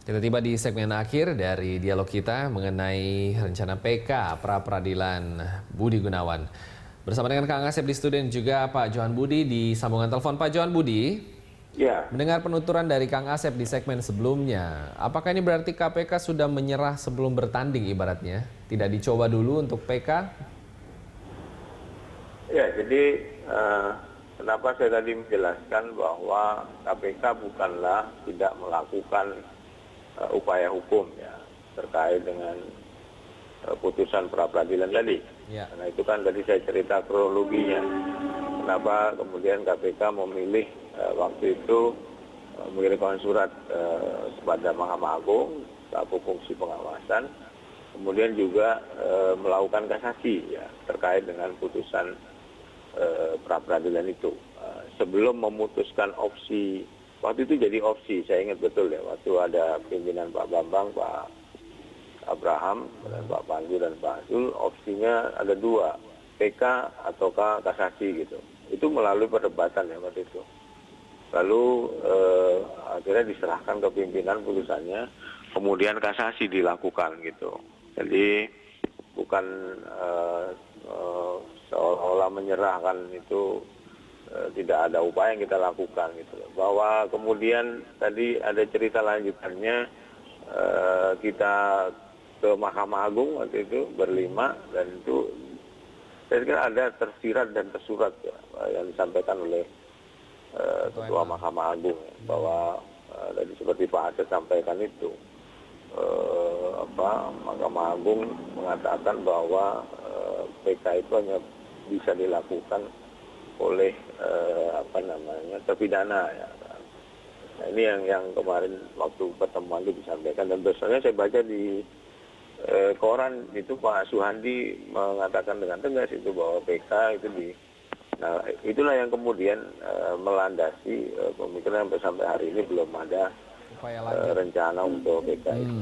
Kita tiba di segmen akhir dari dialog kita mengenai rencana PK pra-peradilan Budi Gunawan. Bersama dengan Kang Asep di studio dan juga Pak Johan Budi di sambungan telepon. Pak Johan Budi, ya. Mendengar penuturan dari Kang Asep di segmen sebelumnya, apakah ini berarti KPK sudah menyerah sebelum bertanding ibaratnya? Tidak dicoba dulu untuk PK? Ya, jadi kenapa saya tadi menjelaskan bahwa KPK bukanlah tidak melakukan upaya hukum ya terkait dengan putusan pra-peradilan tadi. Ya. Karena itu kan tadi saya cerita kronologinya. Kenapa kemudian KPK memilih waktu itu mengirimkan surat kepada Mahkamah Agung selaku fungsi pengawasan, kemudian juga melakukan kasasi ya terkait dengan putusan pra-peradilan itu. Sebelum memutuskan opsi, waktu itu jadi opsi, saya ingat betul ya, waktu ada pimpinan Pak Bambang, Pak Abraham, dan Pak Pandu dan Pak Azul, opsinya ada dua, PK ataukah kasasi gitu. Itu melalui perdebatan ya waktu itu. Lalu akhirnya diserahkan ke pimpinan putusannya, kemudian kasasi dilakukan gitu. Jadi bukan seolah-olah menyerahkan itu, tidak ada upaya yang kita lakukan gitu. Bahwa kemudian tadi ada cerita lanjutannya, kita ke Mahkamah Agung waktu itu berlima, dan itu saya kira ada tersirat dan tersurat ya, yang disampaikan oleh Ketua Mahkamah Agung ya, bahwa tadi seperti Pak Aceh sampaikan itu, Mahkamah Agung mengatakan bahwa PK itu hanya bisa dilakukan oleh terpidana ya. Nah, ini yang kemarin waktu pertemuan itu disampaikan, dan besoknya saya baca di koran itu Pak Suhandi mengatakan dengan tegas itu bahwa PK itu nah itulah yang kemudian melandasi pemikiran sampai hari ini belum ada rencana untuk PK itu.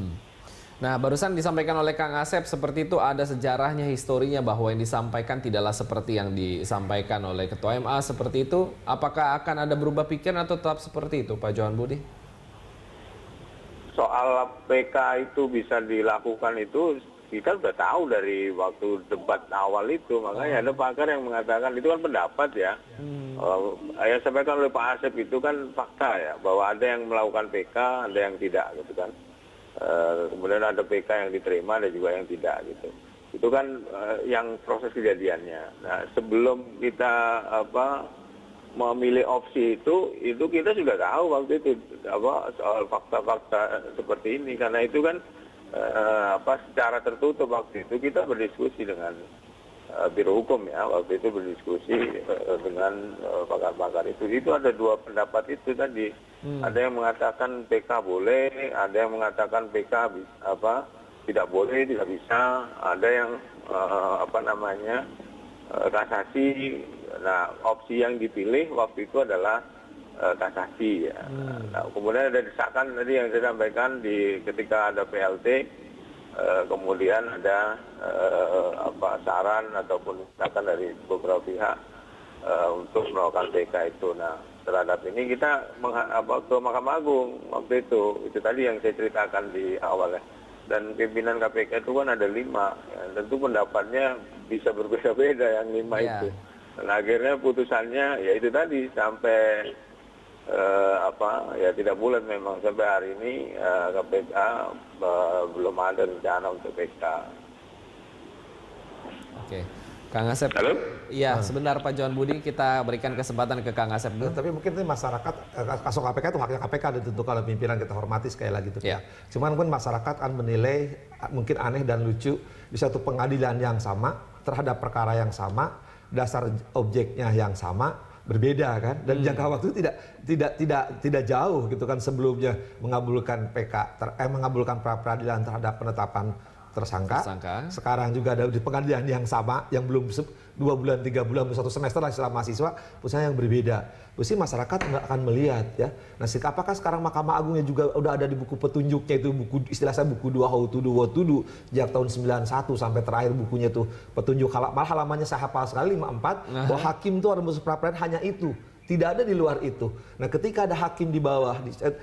Nah, barusan disampaikan oleh Kang Asep seperti itu, ada sejarahnya, historinya bahwa yang disampaikan tidaklah seperti yang disampaikan oleh Ketua MA seperti itu. Apakah akan ada berubah pikiran atau tetap seperti itu, Pak Johan Budi? Soal PK itu bisa dilakukan itu kita sudah tahu dari waktu debat awal itu, makanya ada pakar yang mengatakan itu kan pendapat ya. Yang disampaikan oleh Pak Asep itu kan fakta ya, bahwa ada yang melakukan PK, ada yang tidak gitu kan. Kemudian ada PK yang diterima, ada juga yang tidak gitu. Itu kan yang proses kejadiannya. Nah, sebelum kita memilih opsi itu kita sudah tahu waktu itu soal fakta-fakta seperti ini, karena itu kan secara tertutup waktu itu kita berdiskusi dengan Biro Hukum ya, waktu itu berdiskusi dengan pakar-pakar itu ada dua pendapat itu tadi. Ada yang mengatakan PK boleh, ada yang mengatakan PK tidak boleh, tidak bisa, ada yang kasasi. Nah, opsi yang dipilih waktu itu adalah kasasi ya. Nah, kemudian ada desakan tadi yang saya sampaikan ketika ada PLT, kemudian ada saran ataupun desakan dari beberapa pihak untuk melakukan PK itu. Nah, terhadap ini kita ke Mahkamah Agung waktu itu tadi yang saya ceritakan di awal ya. Dan pimpinan KPK itu kan ada 5 ya, tentu pendapatnya bisa berbeda-beda yang 5 itu. Dan akhirnya putusannya ya itu tadi sampai tidak bulat memang sampai hari ini KPK belum ada rencana untuk PK. Oke. Kang Asep. Halo? Iya, sebentar Pak Johan Budi, kita berikan kesempatan ke Kang Asep dulu. Tapi mungkin ini masyarakat, kasus KPK itu haknya KPK ditentukan oleh pimpinan, kita hormati sekali lagi itu. Ya. Cuman pun masyarakat akan menilai mungkin aneh dan lucu di satu pengadilan yang sama terhadap perkara yang sama, dasar objeknya yang sama, berbeda kan, dan jangka waktu tidak jauh gitu kan, sebelumnya mengabulkan mengabulkan pra-peradilan terhadap penetapan tersangka. Sekarang juga ada di pengadilan yang sama, yang belum 2 bulan, 3 bulan, 1 semester lah istilah mahasiswa, putusannya yang berbeda. Pasti masyarakat nggak akan melihat ya. Nah, apakah sekarang Mahkamah Agungnya juga udah ada di buku petunjuknya itu, buku istilah saya buku 2 How to Do What to Do sejak tahun 91 sampai terakhir bukunya itu petunjuk, malah halamannya saya hafal sekali 54, bahwa hakim itu harus pra-peradilan hanya itu. Tidak ada di luar itu. Nah, ketika ada hakim di bawah,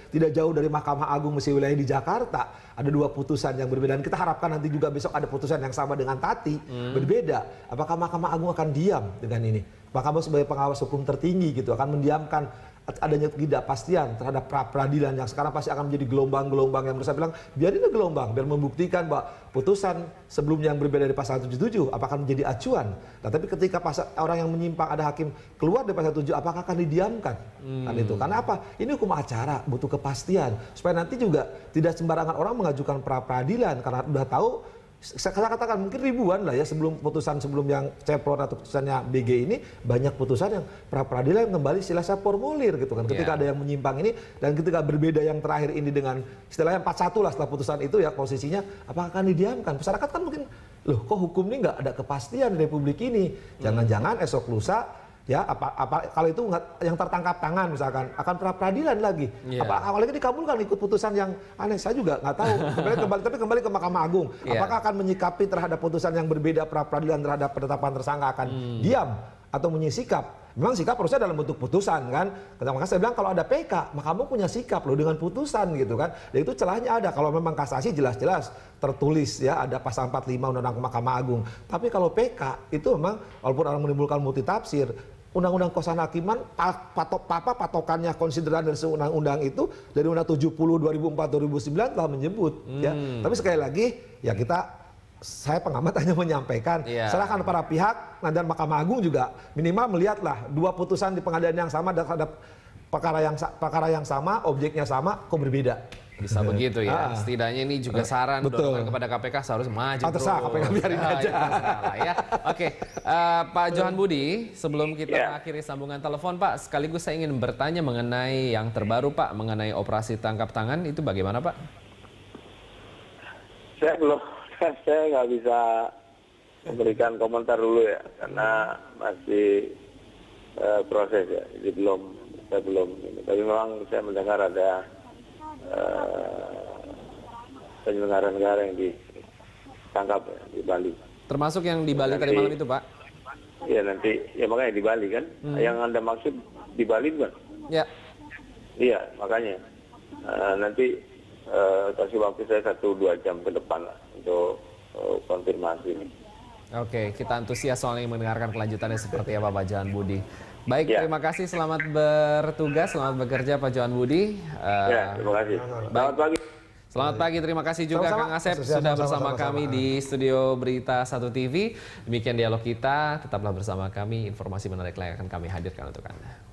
tidak jauh dari Mahkamah Agung mesti wilayah di Jakarta, ada 2 putusan yang berbeda. Dan kita harapkan nanti juga besok ada putusan yang sama dengan Tati, berbeda. Apakah Mahkamah Agung akan diam dengan ini? Mahkamah sebagai pengawas hukum tertinggi gitu akan mendiamkan adanya ketidakpastian terhadap peradilan yang sekarang pasti akan menjadi gelombang-gelombang yang menurut saya bilang biarin gelombang biar membuktikan bahwa putusan sebelumnya yang berbeda dari pasal 77 apakah menjadi acuan. Nah, tapi ketika orang yang menyimpang ada hakim keluar dari pasal 7 apakah akan didiamkan? Kan itu. Karena apa? Ini hukum acara butuh kepastian supaya nanti juga tidak sembarangan orang mengajukan pra peradilan karena udah tahu. Saya katakan mungkin ribuan lah ya sebelum yang Cepron atau putusannya BG ini banyak putusan yang pra peradilan yang kembali silahkan formulir gitu kan ketika ada yang menyimpang ini dan ketika berbeda yang terakhir ini dengan istilahnya 41 lah setelah putusan itu ya posisinya apakah akan didiamkan? Masyarakat kan mungkin loh kok hukum ini nggak ada kepastian di Republik ini jangan-jangan esok lusa ya kalau itu yang tertangkap tangan misalkan akan pra peradilan lagi apalagi dikabulkan ikut putusan yang aneh saya juga nggak tahu kembali ke Mahkamah Agung apakah akan menyikapi terhadap putusan yang berbeda pra peradilan terhadap penetapan tersangka akan diam atau menyisikap memang sikap harusnya dalam bentuk putusan kan makanya saya bilang kalau ada PK Mahkamah punya sikap loh dengan putusan gitu kan dan itu celahnya ada kalau memang kasasi jelas-jelas tertulis ya ada pasal 45 Undang-Undang Mahkamah Agung tapi kalau PK itu memang walaupun orang menimbulkan multitafsir Undang-Undang Kehakiman patokannya konsideran dari undang-undang itu dari Undang 70 2004 2009 telah menyebut ya. Tapi sekali lagi ya saya pengamat hanya menyampaikan serahkan para pihak dan Mahkamah Agung juga minimal melihatlah 2 putusan di pengadilan yang sama terhadap perkara yang sama, objeknya sama kok berbeda. Bisa begitu ya. Setidaknya ini juga saran dorongan kepada KPK seharusnya maju terus. KPK biarin aja. Ya. Oke, Pak Johan Budi, sebelum kita mengakhiri sambungan telepon, Pak, sekaligus saya ingin bertanya mengenai yang terbaru, Pak, mengenai operasi tangkap tangan itu bagaimana, Pak? Saya nggak bisa memberikan komentar dulu ya, karena masih proses ya. Jadi saya belum. Tapi memang saya mendengar ada penyelenggara negara yang ditangkap ya, di Bali. Termasuk yang di Bali tadi malam itu, Pak? Iya nanti, ya makanya di Bali kan. Yang Anda maksud di Bali bukan? Ya. Iya, makanya. Nanti kasih waktu saya 1-2 jam ke depan lah untuk konfirmasi ini. Oke, kita antusias soalnya mendengarkan kelanjutannya seperti apa Pak Johan Budi. Baik, terima kasih. Selamat bertugas, selamat bekerja Pak Johan Budi. Terima kasih. Selamat pagi. Selamat pagi, terima kasih juga Kang Asep sudah bersama kami di studio Berita 1 TV. Demikian dialog kita, tetaplah bersama kami, informasi menarik lain akan kami hadirkan untuk Anda.